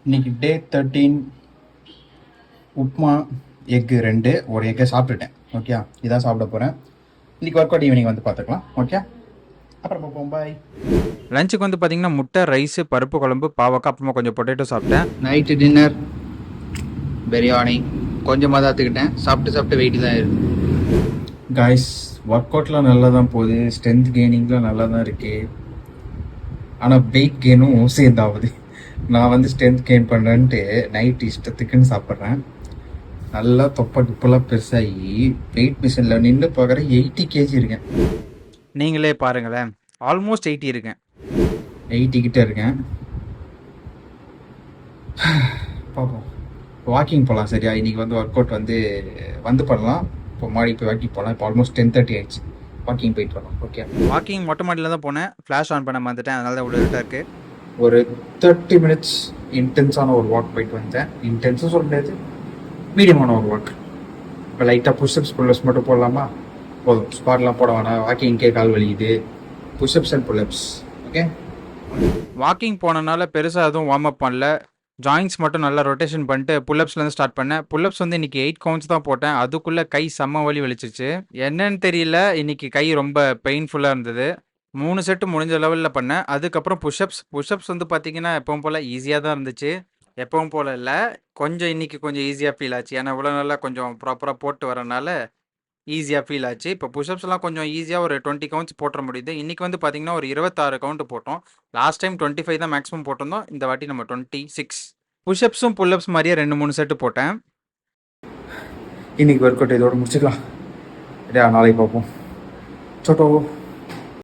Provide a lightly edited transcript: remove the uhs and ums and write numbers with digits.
இன்னைக்கு டே 13. உப்மா எக்கு 2 ஒரு எக்கை சாப்பிட்டுட்டேன். ஓகே, இதான் சாப்பிட போகிறேன். இன்றைக்கி ஒர்க் அவுட் ஈவினிங் வந்து பார்த்துக்கலாம். ஓகே, அப்புறம் பார்ப்போம். பாய். லஞ்சுக்கு வந்து பார்த்தீங்கன்னா முட்டை, ரைஸு, பருப்பு குழம்பு, பாவக்காய், அப்புறமா கொஞ்சம் பொட்டேட்டோ சாப்பிட்டேன். நைட்டு டின்னர் பிரியாணி கொஞ்சமாக தான் எடுத்துக்கிட்டேன். சாப்பிட்டு வெயிட் தான் இருக்குது. காய்ஸ், ஒர்க் அவுட்லாம் நல்லா தான் போகுது. ஸ்ட்ரென்த் கெய்னிங்லாம் நல்லா தான் இருக்குது. ஆனால் வெயிட் கெயினும் சேர்ந்தாகுது. நான் வந்து ஸ்ட்ரென்த் கெயின் பண்ணுறேன்ட்டு நைட் இஷ்டத்துக்குன்னு சாப்பிட்றேன். நல்லா தொப்பெல்லாம் பெருசாகி வெயிட் மிஷினில் நின்று பார்க்குற 80 kg இருக்கேன். நீங்களே பாருங்களேன், ஆல்மோஸ்ட் 80 இருக்கேன். 80 கிட்ட இருக்கேன். பார்ப்போம், வாக்கிங் போகலாம். சரியா, இன்றைக்கி வந்து ஒர்க் அவுட் வந்து பண்ணலாம். இப்போ மாடி போய் வாக்கிங் போகலாம். இப்போ ஆல்மோஸ்ட் 10:30 ஆயிடுச்சு. வாக்கிங் போயிட்டு வரலாம். ஓகே, வாக்கிங் மொட்டை மாடியில் தான் போனேன். ஃப்ளாஷ் ஆன் பண்ண வந்துட்டேன், அதனால தான் இவ்வளோ இருட்டாக இருக்குது. ஒரு 30 minutes இன்டென்ஸான ஒரு வாக் போயிட்டு வந்தேன். இன்டென்ஸும் சொல்ல முடியாது, மீடியமான ஒரு வாக். இப்போ லைட்டாக புஷ்அப்ஸ் புல்லப்ஸ் மட்டும் போடலாமா? போதும், ஸ்பாட்லாம் போட வேணாம். வாக்கிங்கே கால் வலிக்குது. Pushups and pullups. Okay, walking போனனால பெருசாக எதுவும் வார்ம் அப் பண்ணல. ஜாயின்ஸ் மட்டும் நல்லா ரொட்டேஷன் பண்ணிட்டு புல்லப்ஸ்லேருந்து ஸ்டார்ட் பண்ணேன். புல்லப்ஸ் வந்து இன்றைக்கி 8 கவுண்ட்ஸ் தான் போட்டேன். அதுக்குள்ளே கை செம்ம வலி வலிச்சிச்சு. என்னன்னு தெரியல, இன்றைக்கி கை ரொம்ப பெயின்ஃபுல்லாக இருந்தது. 3 செட்டு முடிஞ்ச லெவலில் பண்ணேன். அதுக்கப்புறம் புஷ்அப்ஸ் வந்து பார்த்தீங்கன்னா எப்பவும் போல் ஈஸியாக தான் இருந்துச்சு. எப்பவும் போல் இல்லை, கொஞ்சம் இன்றைக்கி கொஞ்சம் ஈஸியாக ஃபீல் ஆச்சு. ஏன்னா இவ்வளோ நல்லா கொஞ்சம் ப்ராப்பராக போட்டு வரனால ஈஸியாக ஃபீல் ஆச்சு. இப்போ புஷ்அப்ஸ்லாம் கொஞ்சம் ஈஸியாக ஒரு 20 கவுண்ட்ஸ் போட்டுற முடியுது. இன்றைக்கி வந்து பார்த்தீங்கன்னா ஒரு 26 கவுண்ட் போட்டோம். லாஸ்ட் டைம் 25 தான் மேக்ஸிமம் போட்டிருந்தோம். இந்த வாட்டி நம்ம 26. புஷ்அப்ஸும் புல்லப்ஸ் மாதிரியே 2-3 செட்டு போட்டேன். இன்னைக்கு ஒர்க் அவுட் இதோட முடிச்சுக்கலாம். நாளைக்கு பார்ப்போம். சோட்டோ.